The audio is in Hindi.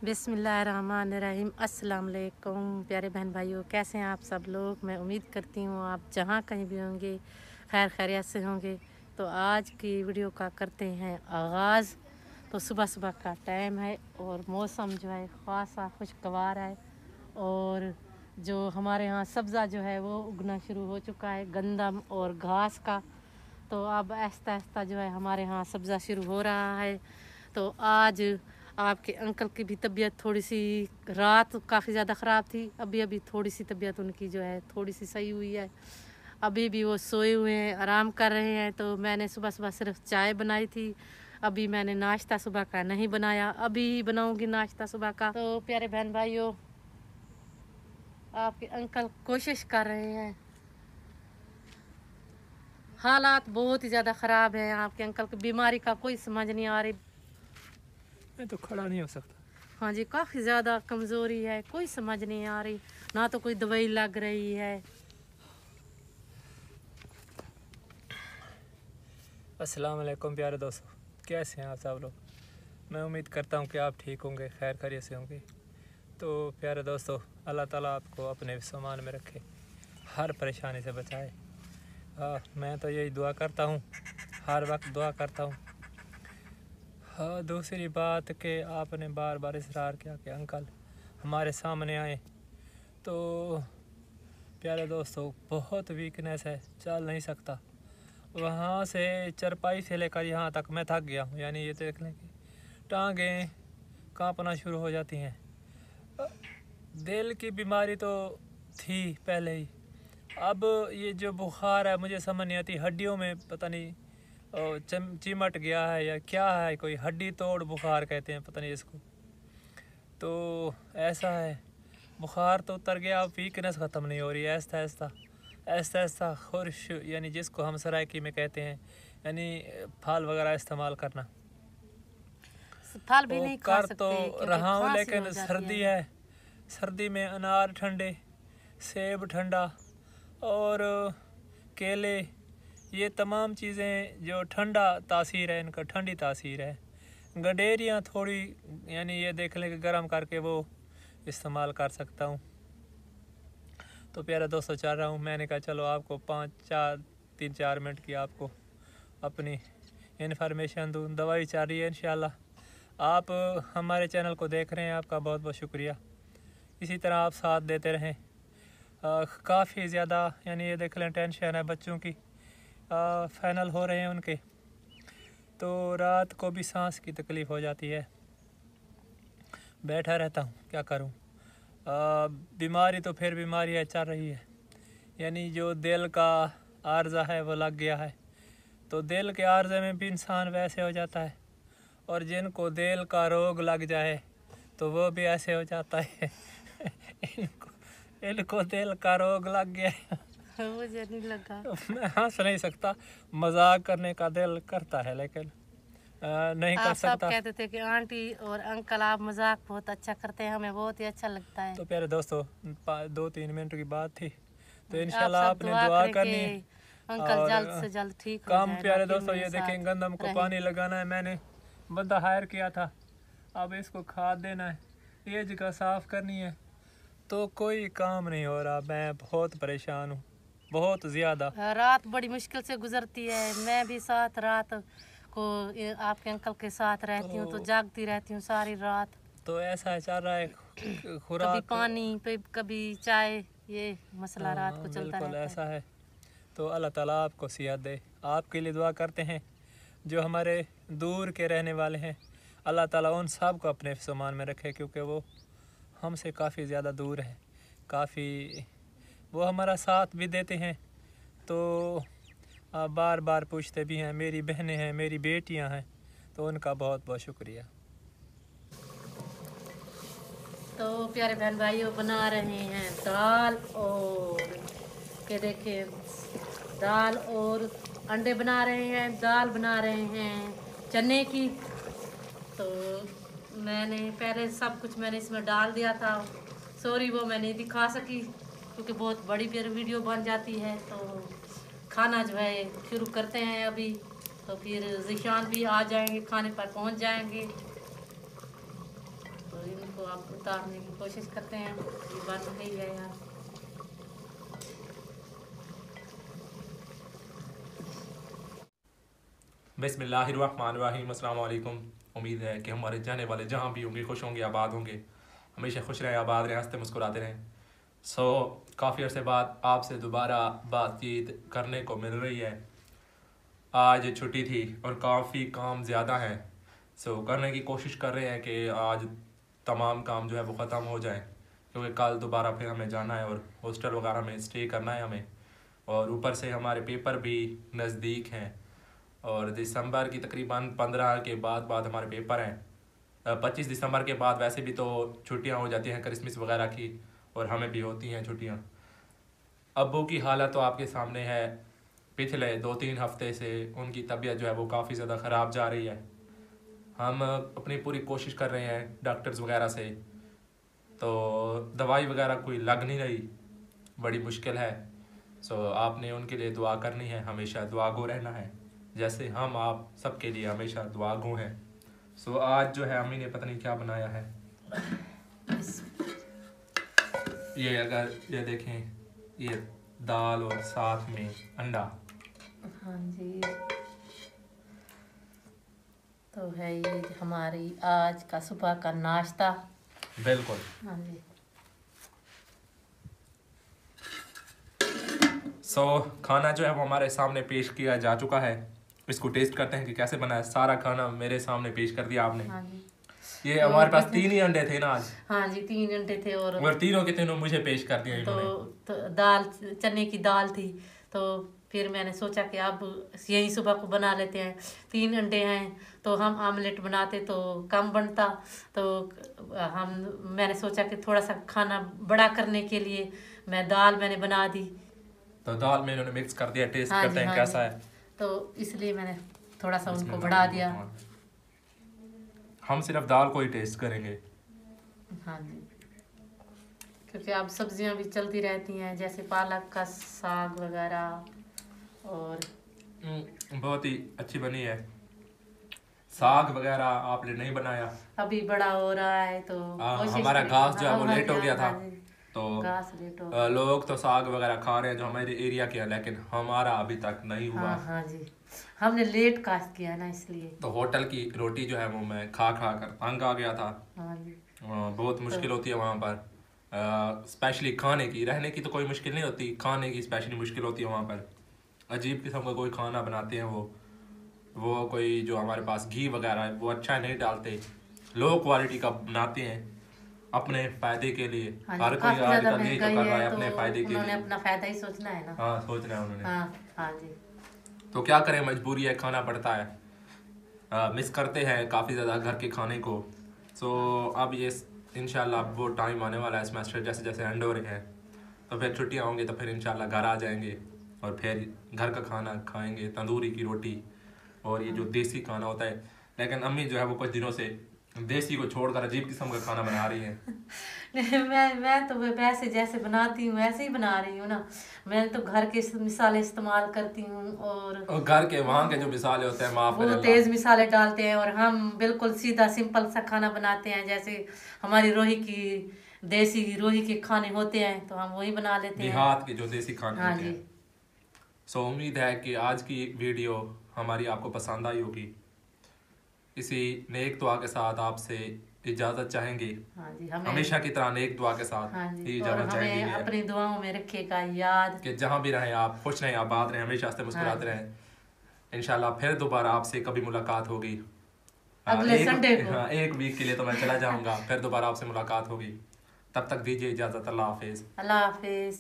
बिस्मिल्लाहिर्रहमानिर्रहीम। अस्सलाम वालेकुम प्यारे बहन भाइयों, कैसे हैं आप सब लोग। मैं उम्मीद करती हूँ आप जहाँ कहीं भी होंगे खैर खैरियत से होंगे। तो आज की वीडियो का करते हैं आगाज़। तो सुबह सुबह का टाइम है और मौसम जो है ख़ासा खुशगवार है और जो हमारे यहाँ सब्ज़ा जो है वो उगना शुरू हो चुका है, गंदम और घास का। तो अब आहिस्ता आहिस्ता जो है हमारे यहाँ सब्ज़ा शुरू हो रहा है। तो आज आपके अंकल की भी तबीयत थोड़ी सी रात काफ़ी ज़्यादा ख़राब थी। अभी अभी थोड़ी सी तबीयत उनकी जो है थोड़ी सी सही हुई है। अभी भी वो सोए हुए हैं, आराम कर रहे हैं। तो मैंने सुबह सुबह सिर्फ चाय बनाई थी। अभी मैंने नाश्ता सुबह का नहीं बनाया, अभी बनाऊंगी नाश्ता सुबह का। तो प्यारे बहन भाइयों, आपके अंकल कोशिश कर रहे हैं। हालात बहुत ही ज़्यादा ख़राब है। आपके अंकल की बीमारी का कोई समझ नहीं आ रही। मैं तो खड़ा नहीं हो सकता। हाँ जी, काफ़ी ज़्यादा कमज़ोरी है, कोई समझ नहीं आ रही, ना तो कोई दवाई लग रही है। अस्सलाम वालेकुम प्यारे दोस्तों, कैसे हैं आप सब लोग। मैं उम्मीद करता हूँ कि आप ठीक होंगे, खैर खैरियत से होंगे। तो प्यारे दोस्तों, अल्लाह ताला आपको अपने सामान में रखे, हर परेशानी से बचाए। मैं तो यही दुआ करता हूँ, हर वक्त दुआ करता हूँ। दूसरी बात कि आपने बार बार इसरार किया कि अंकल हमारे सामने आए। तो प्यारे दोस्तों, बहुत वीकनेस है, चल नहीं सकता। वहाँ से चरपाई से लेकर यहाँ तक मैं थक गया हूँ। यानी ये देख लें कि टांगें कांपना शुरू हो जाती हैं। दिल की बीमारी तो थी पहले ही, अब ये जो बुखार है मुझे समझ नहीं आती, हड्डियों में पता नहीं चिमट गया है या क्या है, कोई हड्डी तोड़ बुखार कहते हैं पता नहीं इसको। तो ऐसा है, बुखार तो उतर गया, अब वीकनेस ख़त्म नहीं हो रही है। ऐसा ऐसा ऐसा ऐसा खुर्श, यानी जिसको हम सराइकी में कहते हैं, यानी फल वगैरह इस्तेमाल करना। फल भी नहीं खा कर सकते तो क्योंकि रहा हूँ, खांसी लेकिन हो जाती सर्दी है। सर्दी में अनार ठंडे, सेब ठंडा और केले, ये तमाम चीज़ें जो ठंडा तासीर है, इनका ठंडी तासीर है। गडेरियाँ थोड़ी, यानी ये देख लें कि गर्म करके वो इस्तेमाल कर सकता हूँ। तो प्यारे दोस्तों, चाह रहा हूँ, मैंने कहा चलो आपको 3-4 मिनट की आपको अपनी इन्फॉर्मेशन दूँ। दवाई चल रही है इंशाल्लाह। आप हमारे चैनल को देख रहे हैं, आपका बहुत बहुत शुक्रिया। इसी तरह आप साथ देते रहें। काफ़ी ज़्यादा, यानी ये देख लें, टेंशन है बच्चों की, फाइनल हो रहे हैं उनके। तो रात को भी सांस की तकलीफ़ हो जाती है, बैठा रहता हूँ, क्या करूँ। बीमारी तो फिर बीमारी है, चल रही है। यानी जो दिल का आर्जा है वो लग गया है। तो दिल के आर्जे में भी इंसान वैसे हो जाता है, और जिनको दिल का रोग लग जाए तो वो भी ऐसे हो जाता है। इनको दिल का रोग लग गया है। मुझे नहीं लगा। मैं हंस नहीं सकता, मजाक करने का दिल करता है लेकिन नहीं कर आप सब सकता। कहते थे कि आंटी और अंकल आप मजाक बहुत अच्छा करते हैं, हमें बहुत ही अच्छा लगता है। तो प्यारे दोस्तों, 2-3 मिनट की बात थी, तो आप इंशाल्लाह सब आपने दुआ दुआ करें करनी कि है। अंकल और जल्द से जल्द ठीक हो काम जाए, ना प्यारे फिर दोस्तों, मेरे ये साथ देखें, गंदम को रहे। पानी लगाना है, मैंने बंदा हायर किया था, अब इसको खाद देना है, ये जगह साफ़ करनी है। तो कोई काम नहीं हो रहा, मैं बहुत परेशान हूँ, बहुत ज़्यादा। रात बड़ी मुश्किल से गुजरती है। मैं भी साथ रात को आपके अंकल के साथ रहती हूँ, तो जागती रहती हूँ सारी रात। तो ऐसा चल रहा है, कभी खुराक। पानी पे कभी चाय, ये मसला रात को हाँ चलता बिल्कुल रहता ऐसा है। है। तो अल्लाह ताला आपको सेहत दे, आपके लिए दुआ करते हैं। जो हमारे दूर के रहने वाले हैं, अल्लाह ताला उन सब को अपने सामान में रखे, क्योंकि वो हमसे काफ़ी ज़्यादा दूर है। काफ़ी वो हमारा साथ भी देते हैं, तो बार बार पूछते भी हैं। मेरी बहनें हैं, मेरी बेटियां हैं, तो उनका बहुत बहुत शुक्रिया। तो प्यारे बहन भाइयों, बना रहे हैं दाल और के देखिए, दाल और अंडे बना रहे हैं, दाल बना रहे हैं चने की। तो मैंने पहले सब कुछ मैंने इसमें डाल दिया था, सॉरी वो मैं नहीं दिखा सकी क्योंकि बहुत बड़ी फिर वीडियो बन जाती है। तो खाना जो है शुरू करते हैं अभी। तो फिर ज़िशान भी आ जाएंगे, खाने पर पहुंच जाएंगे। तो इनको आप उतारने की कोशिश करते हैं। ये बन रही है यार। बिस्मिल्लाहिर्रहमानिर्रहीम, अस्सलाम वालेकुम। उम्मीद है कि हमारे जाने वाले जहाँ भी होंगे खुश होंगे, आबाद होंगे, हमेशा खुश रहें, आबाद रहें, हंसते मुस्कुराते रहें। काफ़ी अर्से बाद आपसे दोबारा बातचीत करने को मिल रही है। आज छुट्टी थी और काफ़ी काम ज़्यादा है। करने की कोशिश कर रहे हैं कि आज तमाम काम जो है वो ख़त्म हो जाए, क्योंकि कल दोबारा फिर हमें जाना है और हॉस्टल वगैरह में स्टे करना है हमें। और ऊपर से हमारे पेपर भी नज़दीक हैं और दिसंबर की तकरीबन 15 के बाद हमारे पेपर हैं। 25 दिसंबर के बाद वैसे भी तो छुट्टियां हो जाती हैं क्रिसमस वगैरह की, और हमें भी होती हैं छुट्टियां। अब्बू की हालत तो आपके सामने है। पिछले 2-3 हफ्ते से उनकी तबीयत जो है वो काफ़ी ज़्यादा ख़राब जा रही है। हम अपनी पूरी कोशिश कर रहे हैं डॉक्टर्स वगैरह से, तो दवाई वगैरह कोई लग नहीं रही, बड़ी मुश्किल है। आपने उनके लिए दुआ करनी है, हमेशा दुआगो रहना है, जैसे हम आप सबके लिए हमेशा दुआगो हैं। आज जो है अम्मी ने पता नहीं क्या बनाया है। ये देखें, ये दाल और साथ में अंडा। हाँ जी, तो है ये हमारी आज का सुबह का नाश्ता। बिल्कुल। हाँ जी। खाना जो है वो हमारे सामने पेश किया जा चुका है। इसको टेस्ट करते हैं कि कैसे बना है। सारा खाना मेरे सामने पेश कर दिया आपने। हाँ जी। ये हमारे पास 3 ही अंडे थे ना आज। हाँ जी, 3 अंडे थे और तीनों के तीनों मुझे पेश कर दिए इन्होंने। तो दाल, चने की दाल थी, तो फिर मैंने सोचा कि अब यही सुबह को बना लेते हैं। 3 अंडे हैं तो हम आमलेट बनाते तो कम बनता, तो मैंने सोचा कि थोड़ा सा खाना बड़ा करने के लिए मैंने बना दी। तो दाल में इन्होंने मिक्स कर दिया। टेस्ट हाँ करते हैं कैसा है। तो इसलिए मैंने थोड़ा सा उनको बढ़ा दिया। हम सिर्फ दाल को ही टेस्ट करेंगे। हाँ जी, क्योंकि अब सब्जियां भी चलती रहती हैं, जैसे पालक का साग वगैरह। और बहुत ही अच्छी बनी है। साग वगैरह आपने नहीं बनाया, अभी बड़ा हो रहा है तो हमारा घास जो है वो लेट हो गया था, तो लोग तो साग वगैरह खा रहे हैं जो हमारे एरिया के हैं, लेकिन हमारा अभी तक नहीं हुआ। हाँ जी, हमने लेट कास्ट किया ना, इसलिए। तो होटल की रोटी जो है वो मैं खा कर तंग आ गया था। हाँ जी। बहुत मुश्किल होती है वहाँ पर, स्पेशली खाने की। रहने की तो कोई मुश्किल नहीं होती, खाने की स्पेशली मुश्किल होती है वहाँ पर। अजीब किस्म का कोई खाना बनाते हैं वो कोई जो हमारे पास घी वगैरह है वो अच्छा नहीं डालते, लो क्वालिटी का बनाते हैं अपने फायदे के लिए। हर कोई आजकल यही तो कर रहा है अपने फायदे के लिए। उन्होंने अपना फायदा ही सोचना है ना। हाँ, सोचना है उन्होंने। हाँ जी। तो क्या करें, मजबूरी है, खाना पड़ता है। मिस करते हैं काफ़ी ज़्यादा घर के खाने को। अब ये इंशाल्लाह वो टाइम आने वाला है, सेमेस्टर जैसे जैसे एंड हो रहे हैं, तो फिर छुट्टियाँ होंगी तो फिर इंशाल्लाह घर आ जाएंगे और फिर घर का खाना खाएंगे, तंदूरी की रोटी और ये जो देसी खाना होता है। लेकिन अम्मी जो है वो कुछ दिनों से देसी को छोड़कर अजीब किस्म का खाना बना रही है। मैं तो वैसे जैसे बनाती हूँ वैसे ही बना रही हूँ ना। मैं तो घर के मिसाले इस्तेमाल करती हूँ, और घर के वहाँ के जो मिसाले होते हैं माफ वो तेज मिसाले डालते हैं, और हम बिल्कुल सीधा सिंपल सा खाना बनाते हैं, जैसे हमारी देसी रोही के खाने होते हैं तो हम वही बना लेते हैं, देहात के जो देसी खाने हाँ होते हैं। उम्मीद है कि आज की वीडियो हमारी आपको पसंद आई होगी। इसी नेक दुआ के साथ आपसे इजाज़त चाहेंगे। हाँ जी, हमेशा की तरह नेक दुआ के साथ इजाज़त चाहेंगे। अपनी दुआओं में रखिएगा याद, कि जहाँ भी रहें आप खुश रहें, आबाद रहें, हमेशा से मुस्कुराते रहें। इंशाल्लाह फिर दोबारा आपसे कभी मुलाकात होगी अगले संडे को। हाँ, 1 वीक के लिए तो मैं चला जाऊँगा, फिर दोबारा आपसे मुलाकात होगी। तब तक दीजिए इजाज़त। अल्लाह हाफिज़। अल्लाह हाफिज़।